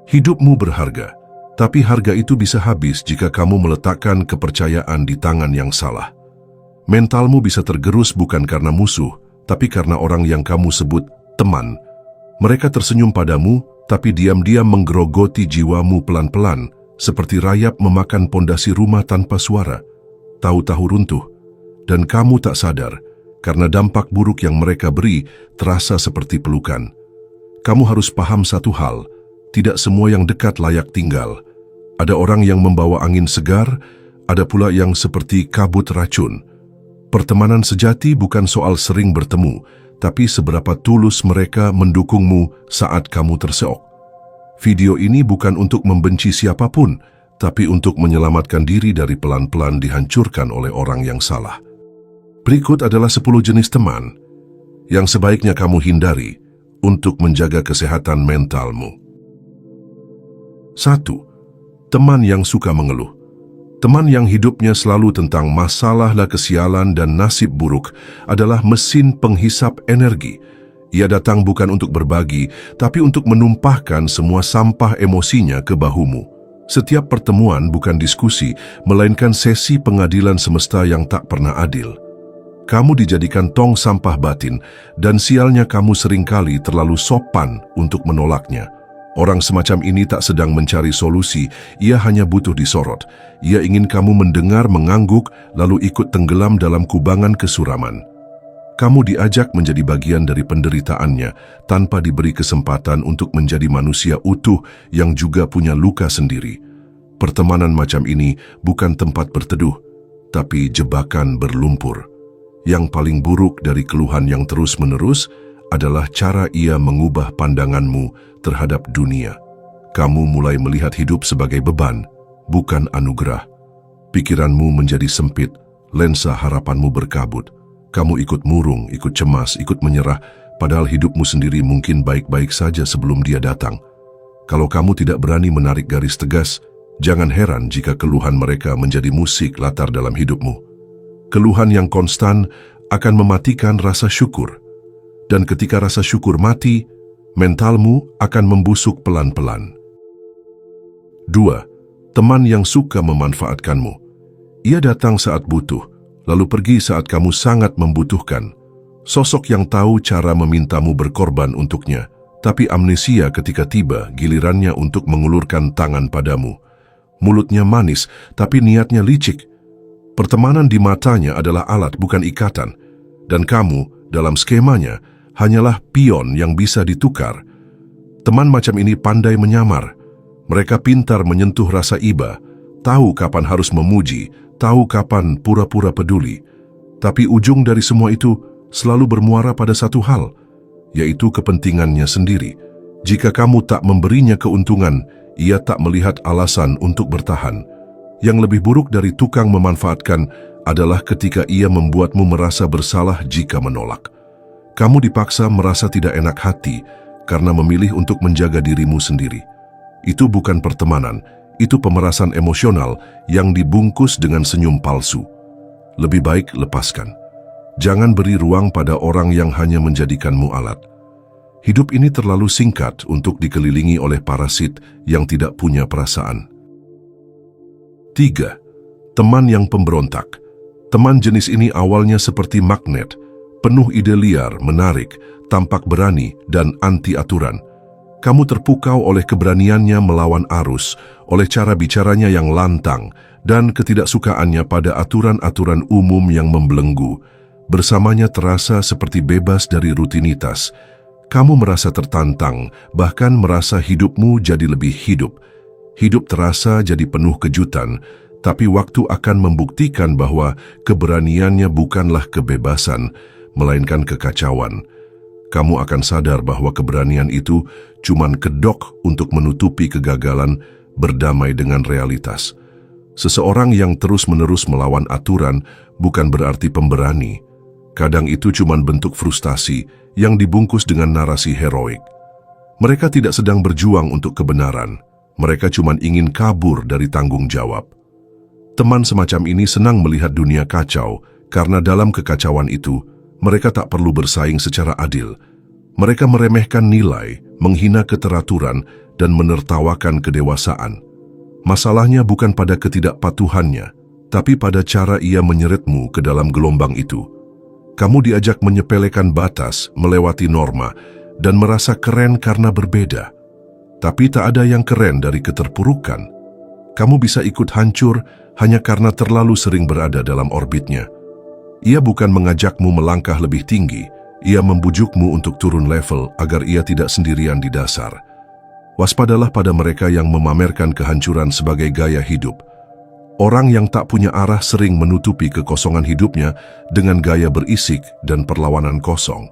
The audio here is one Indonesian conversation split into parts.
Hidupmu berharga, tapi harga itu bisa habis jika kamu meletakkan kepercayaan di tangan yang salah. Mentalmu bisa tergerus bukan karena musuh, tapi karena orang yang kamu sebut teman. Mereka tersenyum padamu, tapi diam-diam menggerogoti jiwamu pelan-pelan, seperti rayap memakan pondasi rumah tanpa suara. Tahu-tahu runtuh, dan kamu tak sadar, karena dampak buruk yang mereka beri terasa seperti pelukan. Kamu harus paham satu hal, tidak semua yang dekat layak tinggal. Ada orang yang membawa angin segar, ada pula yang seperti kabut racun. Pertemanan sejati bukan soal sering bertemu, tapi seberapa tulus mereka mendukungmu saat kamu terseok. Video ini bukan untuk membenci siapapun, tapi untuk menyelamatkan diri dari pelan-pelan dihancurkan oleh orang yang salah. Berikut adalah 10 jenis teman yang sebaiknya kamu hindari untuk menjaga kesehatan mentalmu. 1. Teman yang suka mengeluh. Teman yang hidupnya selalu tentang masalah lah kesialan dan nasib buruk adalah mesin penghisap energi. Ia datang bukan untuk berbagi, tapi untuk menumpahkan semua sampah emosinya ke bahumu. Setiap pertemuan bukan diskusi, melainkan sesi pengadilan semesta yang tak pernah adil. Kamu dijadikan tong sampah batin, dan sialnya kamu seringkali terlalu sopan untuk menolaknya. Orang semacam ini tak sedang mencari solusi, ia hanya butuh disorot. Ia ingin kamu mendengar mengangguk, lalu ikut tenggelam dalam kubangan kesuraman. Kamu diajak menjadi bagian dari penderitaannya, tanpa diberi kesempatan untuk menjadi manusia utuh yang juga punya luka sendiri. Pertemanan macam ini bukan tempat berteduh, tapi jebakan berlumpur. Yang paling buruk dari keluhan yang terus-menerus adalah cara ia mengubah pandanganmu terhadap dunia. Kamu mulai melihat hidup sebagai beban, bukan anugerah. Pikiranmu menjadi sempit, lensa harapanmu berkabut. Kamu ikut murung, ikut cemas, ikut menyerah, padahal hidupmu sendiri mungkin baik-baik saja sebelum dia datang. Kalau kamu tidak berani menarik garis tegas, jangan heran jika keluhan mereka menjadi musik latar dalam hidupmu. Keluhan yang konstan akan mematikan rasa syukur. Dan ketika rasa syukur mati, mentalmu akan membusuk pelan-pelan. 2. Teman yang suka memanfaatkanmu. Ia datang saat butuh, lalu pergi saat kamu sangat membutuhkan. Sosok yang tahu cara memintamu berkorban untuknya, tapi amnesia ketika tiba gilirannya untuk mengulurkan tangan padamu. Mulutnya manis, tapi niatnya licik. Pertemanan di matanya adalah alat bukan ikatan, dan kamu, dalam skemanya, hanyalah pion yang bisa ditukar. Teman macam ini pandai menyamar. Mereka pintar menyentuh rasa iba, tahu kapan harus memuji, tahu kapan pura-pura peduli. Tapi ujung dari semua itu selalu bermuara pada satu hal, yaitu kepentingannya sendiri. Jika kamu tak memberinya keuntungan, ia tak melihat alasan untuk bertahan. Yang lebih buruk dari tukang memanfaatkan adalah ketika ia membuatmu merasa bersalah jika menolak. Kamu dipaksa merasa tidak enak hati karena memilih untuk menjaga dirimu sendiri. Itu bukan pertemanan, itu pemerasan emosional yang dibungkus dengan senyum palsu. Lebih baik lepaskan. Jangan beri ruang pada orang yang hanya menjadikanmu alat. Hidup ini terlalu singkat untuk dikelilingi oleh parasit yang tidak punya perasaan. 3. Teman yang pemberontak. Teman jenis ini awalnya seperti magnet, penuh ide liar, menarik, tampak berani, dan anti-aturan. Kamu terpukau oleh keberaniannya melawan arus, oleh cara bicaranya yang lantang, dan ketidaksukaannya pada aturan-aturan umum yang membelenggu. Bersamanya terasa seperti bebas dari rutinitas. Kamu merasa tertantang, bahkan merasa hidupmu jadi lebih hidup. Hidup terasa jadi penuh kejutan, tapi waktu akan membuktikan bahwa keberaniannya bukanlah kebebasan, melainkan kekacauan. Kamu akan sadar bahwa keberanian itu cuman kedok untuk menutupi kegagalan, berdamai dengan realitas. Seseorang yang terus-menerus melawan aturan bukan berarti pemberani. Kadang itu cuman bentuk frustasi yang dibungkus dengan narasi heroik. Mereka tidak sedang berjuang untuk kebenaran. Mereka cuma ingin kabur dari tanggung jawab. Teman semacam ini senang melihat dunia kacau, karena dalam kekacauan itu, mereka tak perlu bersaing secara adil. Mereka meremehkan nilai, menghina keteraturan, dan menertawakan kedewasaan. Masalahnya bukan pada ketidakpatuhannya, tapi pada cara ia menyeretmu ke dalam gelombang itu. Kamu diajak menyepelekan batas, melewati norma, dan merasa keren karena berbeda. Tapi tak ada yang keren dari keterpurukan. Kamu bisa ikut hancur hanya karena terlalu sering berada dalam orbitnya. Ia bukan mengajakmu melangkah lebih tinggi, ia membujukmu untuk turun level agar ia tidak sendirian di dasar. Waspadalah pada mereka yang memamerkan kehancuran sebagai gaya hidup. Orang yang tak punya arah sering menutupi kekosongan hidupnya dengan gaya berisik dan perlawanan kosong.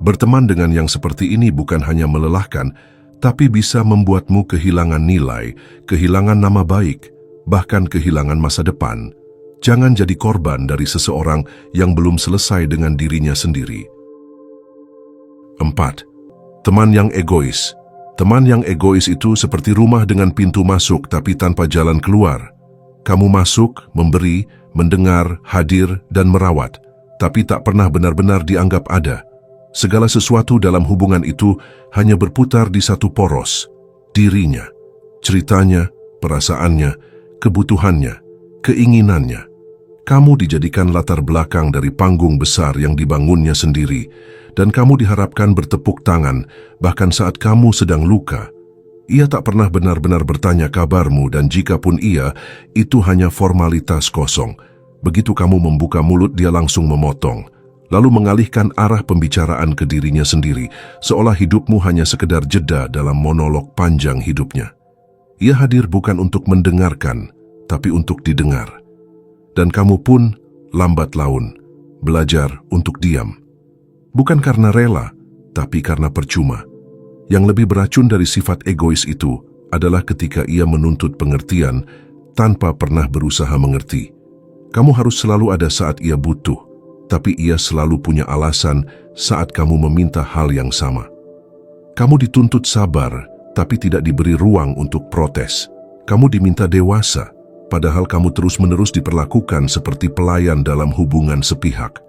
Berteman dengan yang seperti ini bukan hanya melelahkan, tapi bisa membuatmu kehilangan nilai, kehilangan nama baik, bahkan kehilangan masa depan. Jangan jadi korban dari seseorang yang belum selesai dengan dirinya sendiri. 4. Teman yang egois. Teman yang egois itu seperti rumah dengan pintu masuk tapi tanpa jalan keluar. Kamu masuk, memberi, mendengar, hadir, dan merawat, tapi tak pernah benar-benar dianggap ada. Segala sesuatu dalam hubungan itu hanya berputar di satu poros, dirinya, ceritanya, perasaannya, kebutuhannya, keinginannya. Kamu dijadikan latar belakang dari panggung besar yang dibangunnya sendiri, dan kamu diharapkan bertepuk tangan bahkan saat kamu sedang luka. Ia tak pernah benar-benar bertanya kabarmu dan jikapun ia, itu hanya formalitas kosong. Begitu kamu membuka mulut dia langsung memotong, lalu mengalihkan arah pembicaraan ke dirinya sendiri, seolah hidupmu hanya sekedar jeda dalam monolog panjang hidupnya. Ia hadir bukan untuk mendengarkan, tapi untuk didengar. Dan kamu pun lambat laun belajar untuk diam. Bukan karena rela, tapi karena percuma. Yang lebih beracun dari sifat egois itu adalah ketika ia menuntut pengertian tanpa pernah berusaha mengerti. Kamu harus selalu ada saat ia butuh, tapi ia selalu punya alasan saat kamu meminta hal yang sama. Kamu dituntut sabar, tapi tidak diberi ruang untuk protes. Kamu diminta dewasa, padahal kamu terus-menerus diperlakukan seperti pelayan dalam hubungan sepihak.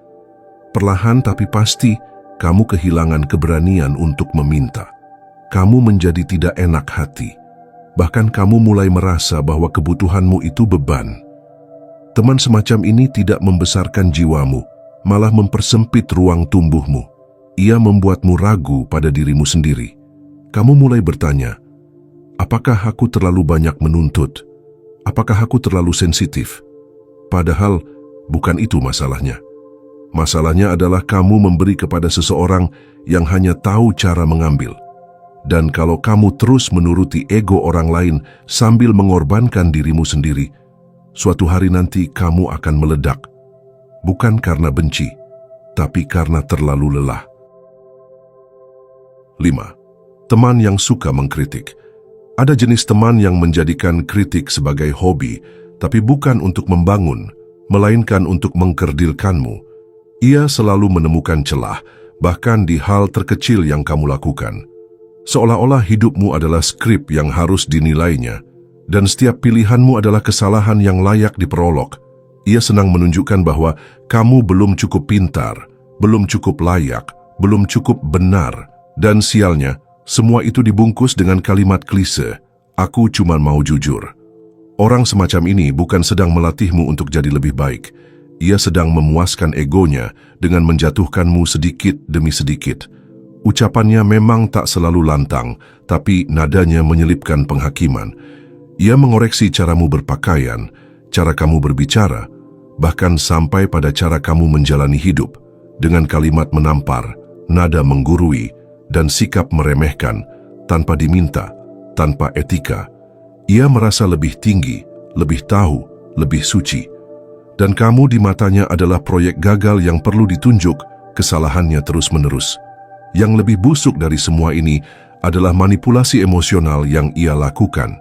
Perlahan tapi pasti, kamu kehilangan keberanian untuk meminta. Kamu menjadi tidak enak hati. Bahkan kamu mulai merasa bahwa kebutuhanmu itu beban. Teman semacam ini tidak membesarkan jiwamu, malah mempersempit ruang tumbuhmu. Ia membuatmu ragu pada dirimu sendiri. Kamu mulai bertanya, apakah aku terlalu banyak menuntut? Apakah aku terlalu sensitif? Padahal bukan itu masalahnya. Masalahnya adalah kamu memberi kepada seseorang yang hanya tahu cara mengambil. Dan kalau kamu terus menuruti ego orang lain sambil mengorbankan dirimu sendiri, suatu hari nanti kamu akan meledak. Bukan karena benci, tapi karena terlalu lelah. 5. Teman yang suka mengkritik. Ada jenis teman yang menjadikan kritik sebagai hobi, tapi bukan untuk membangun, melainkan untuk mengkerdilkanmu. Ia selalu menemukan celah, bahkan di hal terkecil yang kamu lakukan. Seolah-olah hidupmu adalah skrip yang harus dinilainya, dan setiap pilihanmu adalah kesalahan yang layak diperolok. Ia senang menunjukkan bahwa kamu belum cukup pintar, belum cukup layak, belum cukup benar, dan sialnya, semua itu dibungkus dengan kalimat klise, "Aku cuma mau jujur." Orang semacam ini bukan sedang melatihmu untuk jadi lebih baik. Ia sedang memuaskan egonya dengan menjatuhkanmu sedikit demi sedikit. Ucapannya memang tak selalu lantang, tapi nadanya menyelipkan penghakiman. Ia mengoreksi caramu berpakaian, cara kamu berbicara, bahkan sampai pada cara kamu menjalani hidup, dengan kalimat menampar, nada menggurui, dan sikap meremehkan, tanpa diminta, tanpa etika. Ia merasa lebih tinggi, lebih tahu, lebih suci. Dan kamu di matanya adalah proyek gagal yang perlu ditunjuk, kesalahannya terus-menerus. Yang lebih busuk dari semua ini adalah manipulasi emosional yang ia lakukan.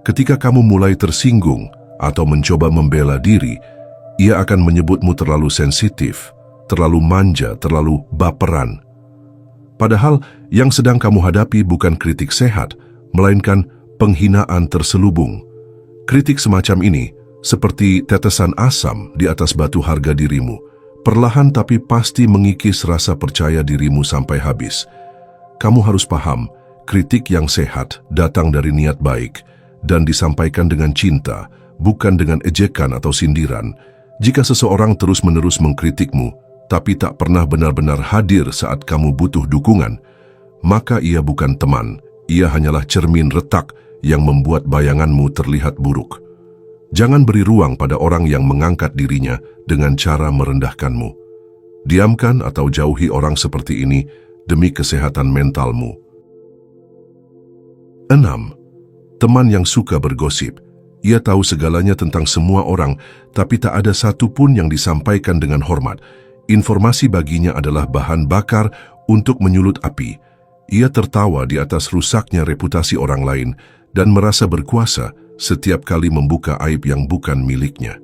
Ketika kamu mulai tersinggung atau mencoba membela diri, ia akan menyebutmu terlalu sensitif, terlalu manja, terlalu baperan. Padahal yang sedang kamu hadapi bukan kritik sehat, melainkan penghinaan terselubung. Kritik semacam ini seperti tetesan asam di atas batu harga dirimu, perlahan tapi pasti mengikis rasa percaya dirimu sampai habis. Kamu harus paham, kritik yang sehat datang dari niat baik dan disampaikan dengan cinta, bukan dengan ejekan atau sindiran. Jika seseorang terus-menerus mengkritikmu, tapi tak pernah benar-benar hadir saat kamu butuh dukungan, maka ia bukan teman, ia hanyalah cermin retak yang membuat bayanganmu terlihat buruk. Jangan beri ruang pada orang yang mengangkat dirinya dengan cara merendahkanmu. Diamkan atau jauhi orang seperti ini demi kesehatan mentalmu. 6. Teman yang suka bergosip. Ia tahu segalanya tentang semua orang, tapi tak ada satu pun yang disampaikan dengan hormat. Informasi baginya adalah bahan bakar untuk menyulut api. Ia tertawa di atas rusaknya reputasi orang lain dan merasa berkuasa setiap kali membuka aib yang bukan miliknya.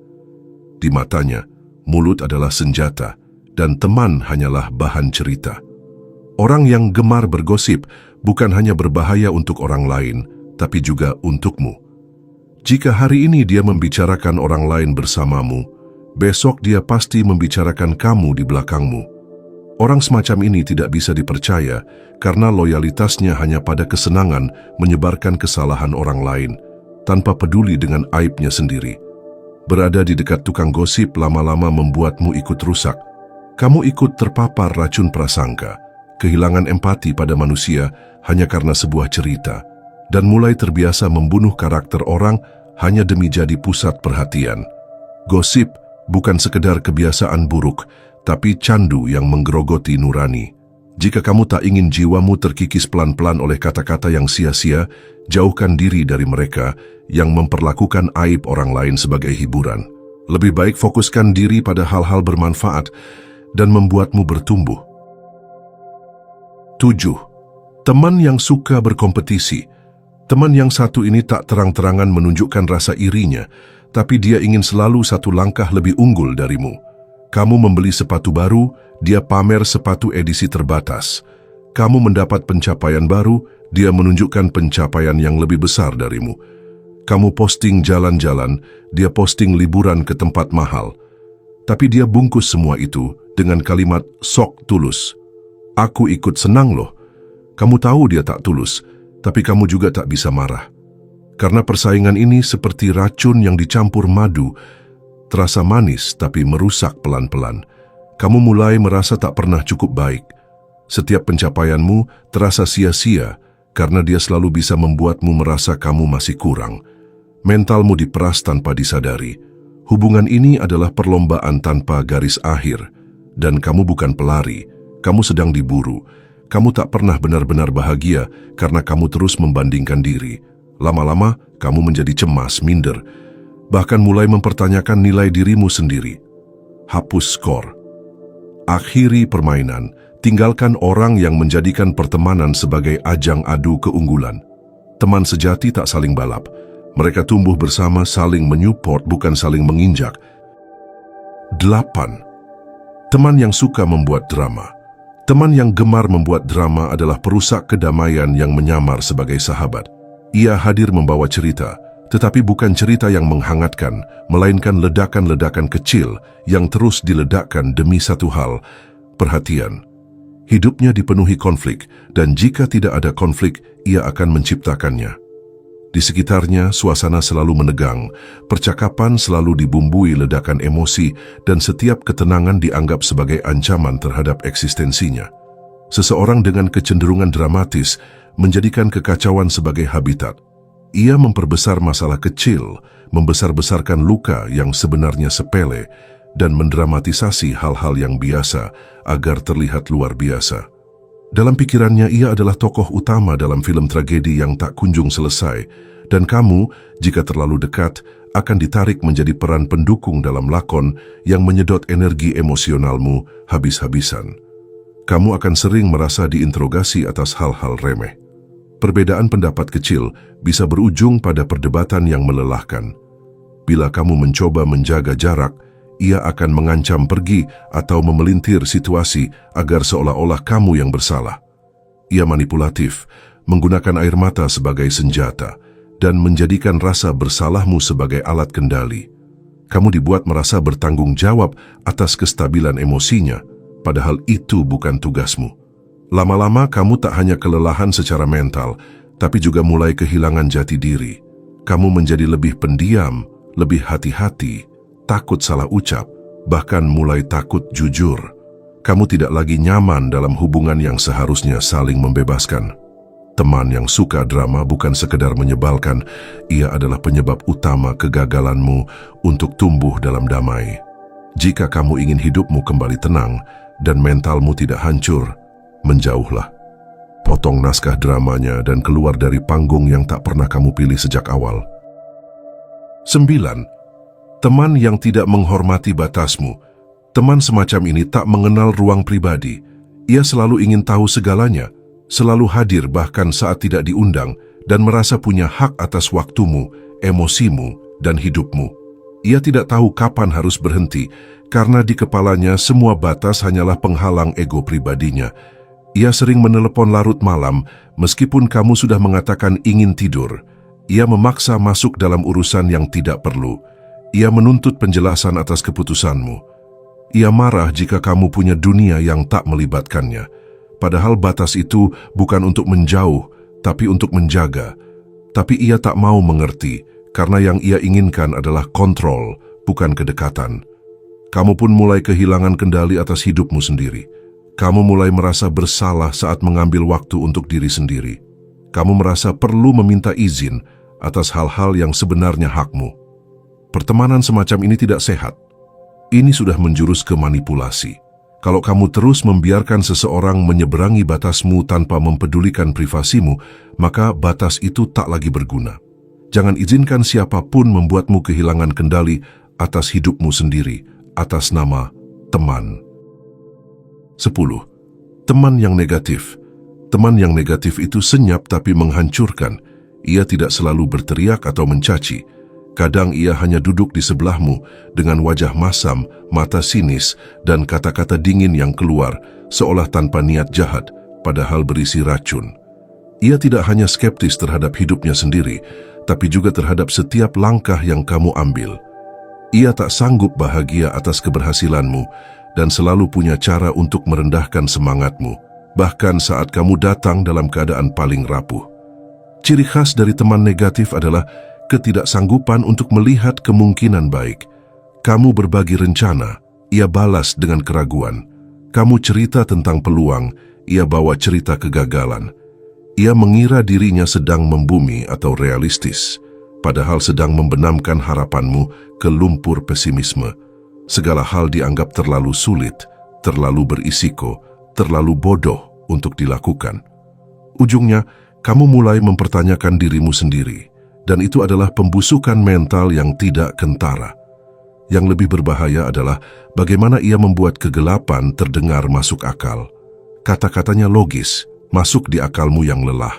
Di matanya, mulut adalah senjata dan teman hanyalah bahan cerita. Orang yang gemar bergosip bukan hanya berbahaya untuk orang lain, tapi juga untukmu. Jika hari ini dia membicarakan orang lain bersamamu, besok dia pasti membicarakan kamu di belakangmu. Orang semacam ini tidak bisa dipercaya karena loyalitasnya hanya pada kesenangan menyebarkan kesalahan orang lain, tanpa peduli dengan aibnya sendiri. Berada di dekat tukang gosip lama-lama membuatmu ikut rusak. Kamu ikut terpapar racun prasangka, kehilangan empati pada manusia hanya karena sebuah cerita, dan mulai terbiasa membunuh karakter orang hanya demi jadi pusat perhatian. Gosip bukan sekedar kebiasaan buruk, tapi candu yang menggerogoti nurani. Jika kamu tak ingin jiwamu terkikis pelan-pelan oleh kata-kata yang sia-sia, jauhkan diri dari mereka yang memperlakukan aib orang lain sebagai hiburan. Lebih baik fokuskan diri pada hal-hal bermanfaat dan membuatmu bertumbuh. 7. Teman yang suka berkompetisi. Teman yang satu ini tak terang-terangan menunjukkan rasa irinya, tapi dia ingin selalu satu langkah lebih unggul darimu. Kamu membeli sepatu baru, dia pamer sepatu edisi terbatas. Kamu mendapat pencapaian baru, dia menunjukkan pencapaian yang lebih besar darimu. Kamu posting jalan-jalan, dia posting liburan ke tempat mahal. Tapi dia bungkus semua itu dengan kalimat sok tulus. Aku ikut senang loh. Kamu tahu dia tak tulus, tapi kamu juga tak bisa marah. Karena persaingan ini seperti racun yang dicampur madu, terasa manis tapi merusak pelan-pelan. Kamu mulai merasa tak pernah cukup baik. Setiap pencapaianmu terasa sia-sia karena dia selalu bisa membuatmu merasa kamu masih kurang. Mentalmu diperas tanpa disadari. Hubungan ini adalah perlombaan tanpa garis akhir, dan kamu bukan pelari, kamu sedang diburu. Kamu tak pernah benar-benar bahagia karena kamu terus membandingkan diri. Lama-lama, kamu menjadi cemas, minder, bahkan mulai mempertanyakan nilai dirimu sendiri. Hapus skor. Akhiri permainan, tinggalkan orang yang menjadikan pertemanan sebagai ajang adu keunggulan. Teman sejati tak saling balap. Mereka tumbuh bersama, saling menyupport, bukan saling menginjak. 8. Teman yang suka membuat drama. Teman yang gemar membuat drama adalah perusak kedamaian yang menyamar sebagai sahabat. Ia hadir membawa cerita, tetapi bukan cerita yang menghangatkan, melainkan ledakan-ledakan kecil yang terus diledakkan demi satu hal, perhatian. Hidupnya dipenuhi konflik, dan jika tidak ada konflik, ia akan menciptakannya. Di sekitarnya, suasana selalu menegang, percakapan selalu dibumbui ledakan emosi, dan setiap ketenangan dianggap sebagai ancaman terhadap eksistensinya. Seseorang dengan kecenderungan dramatis menjadikan kekacauan sebagai habitat. Ia memperbesar masalah kecil, membesar-besarkan luka yang sebenarnya sepele, dan mendramatisasi hal-hal yang biasa agar terlihat luar biasa. Dalam pikirannya, ia adalah tokoh utama dalam film tragedi yang tak kunjung selesai, dan kamu, jika terlalu dekat, akan ditarik menjadi peran pendukung dalam lakon yang menyedot energi emosionalmu habis-habisan. Kamu akan sering merasa diinterogasi atas hal-hal remeh. Perbedaan pendapat kecil bisa berujung pada perdebatan yang melelahkan. Bila kamu mencoba menjaga jarak, ia akan mengancam pergi atau memelintir situasi agar seolah-olah kamu yang bersalah. Ia manipulatif, menggunakan air mata sebagai senjata, dan menjadikan rasa bersalahmu sebagai alat kendali. Kamu dibuat merasa bertanggung jawab atas kestabilan emosinya, padahal itu bukan tugasmu. Lama-lama kamu tak hanya kelelahan secara mental, tapi juga mulai kehilangan jati diri. Kamu menjadi lebih pendiam, lebih hati-hati, takut salah ucap, bahkan mulai takut jujur. Kamu tidak lagi nyaman dalam hubungan yang seharusnya saling membebaskan. Teman yang suka drama bukan sekedar menyebalkan, ia adalah penyebab utama kegagalanmu untuk tumbuh dalam damai. Jika kamu ingin hidupmu kembali tenang dan mentalmu tidak hancur, menjauhlah. Potong naskah dramanya dan keluar dari panggung yang tak pernah kamu pilih sejak awal. 9. Teman yang tidak menghormati batasmu. Teman semacam ini tak mengenal ruang pribadi. Ia selalu ingin tahu segalanya, selalu hadir bahkan saat tidak diundang, dan merasa punya hak atas waktumu, emosimu, dan hidupmu. Ia tidak tahu kapan harus berhenti, karena di kepalanya semua batas hanyalah penghalang ego pribadinya. Ia sering menelepon larut malam, meskipun kamu sudah mengatakan ingin tidur. Ia memaksa masuk dalam urusan yang tidak perlu. Ia menuntut penjelasan atas keputusanmu. Ia marah jika kamu punya dunia yang tak melibatkannya. Padahal batas itu bukan untuk menjauh, tapi untuk menjaga. Tapi ia tak mau mengerti, karena yang ia inginkan adalah kontrol, bukan kedekatan. Kamu pun mulai kehilangan kendali atas hidupmu sendiri. Kamu mulai merasa bersalah saat mengambil waktu untuk diri sendiri. Kamu merasa perlu meminta izin atas hal-hal yang sebenarnya hakmu. Pertemanan semacam ini tidak sehat. Ini sudah menjurus ke manipulasi. Kalau kamu terus membiarkan seseorang menyeberangi batasmu tanpa mempedulikan privasimu, maka batas itu tak lagi berguna. Jangan izinkan siapapun membuatmu kehilangan kendali atas hidupmu sendiri, atas nama teman. 10. Teman yang negatif. Teman yang negatif itu senyap tapi menghancurkan. Ia tidak selalu berteriak atau mencaci. Kadang ia hanya duduk di sebelahmu dengan wajah masam, mata sinis, dan kata-kata dingin yang keluar seolah tanpa niat jahat, padahal berisi racun. Ia tidak hanya skeptis terhadap hidupnya sendiri, tapi juga terhadap setiap langkah yang kamu ambil. Ia tak sanggup bahagia atas keberhasilanmu, dan selalu punya cara untuk merendahkan semangatmu, bahkan saat kamu datang dalam keadaan paling rapuh. Ciri khas dari teman negatif adalah ketidaksanggupan untuk melihat kemungkinan baik. Kamu berbagi rencana, ia balas dengan keraguan. Kamu cerita tentang peluang, ia bawa cerita kegagalan. Ia mengira dirinya sedang membumi atau realistis, padahal sedang membenamkan harapanmu ke lumpur pesimisme. Segala hal dianggap terlalu sulit, terlalu berisiko, terlalu bodoh untuk dilakukan. Ujungnya, kamu mulai mempertanyakan dirimu sendiri, dan itu adalah pembusukan mental yang tidak kentara. Yang lebih berbahaya adalah bagaimana ia membuat kegelapan terdengar masuk akal. Kata-katanya logis, masuk di akalmu yang lelah.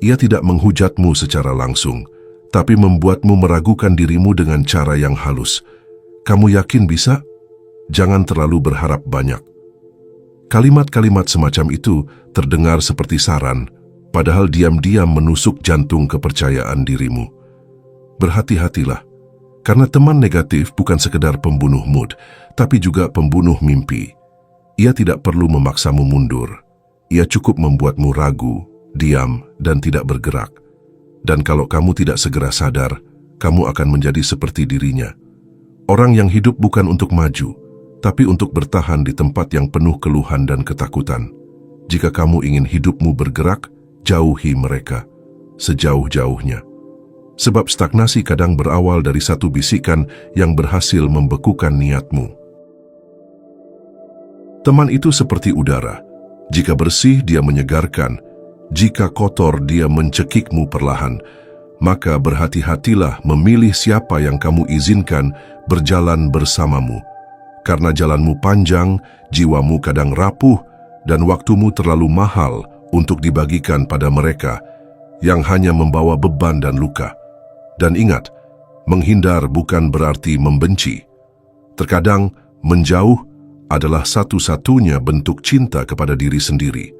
Ia tidak menghujatmu secara langsung, tapi membuatmu meragukan dirimu dengan cara yang halus. Kamu yakin bisa? Jangan terlalu berharap banyak. Kalimat-kalimat semacam itu terdengar seperti saran, padahal diam-diam menusuk jantung kepercayaan dirimu. Berhati-hatilah, karena teman negatif bukan sekedar pembunuh mood, tapi juga pembunuh mimpi. Ia tidak perlu memaksamu mundur. Ia cukup membuatmu ragu, diam, dan tidak bergerak. Dan kalau kamu tidak segera sadar, kamu akan menjadi seperti dirinya. Orang yang hidup bukan untuk maju, tapi untuk bertahan di tempat yang penuh keluhan dan ketakutan. Jika kamu ingin hidupmu bergerak, jauhi mereka, sejauh-jauhnya. Sebab stagnasi kadang berawal dari satu bisikan yang berhasil membekukan niatmu. Teman itu seperti udara. Jika bersih, dia menyegarkan. Jika kotor, dia mencekikmu perlahan. Maka berhati-hatilah memilih siapa yang kamu izinkan berjalan bersamamu. Karena jalanmu panjang, jiwamu kadang rapuh, dan waktumu terlalu mahal untuk dibagikan pada mereka yang hanya membawa beban dan luka. Dan ingat, menghindar bukan berarti membenci. Terkadang, menjauh adalah satu-satunya bentuk cinta kepada diri sendiri.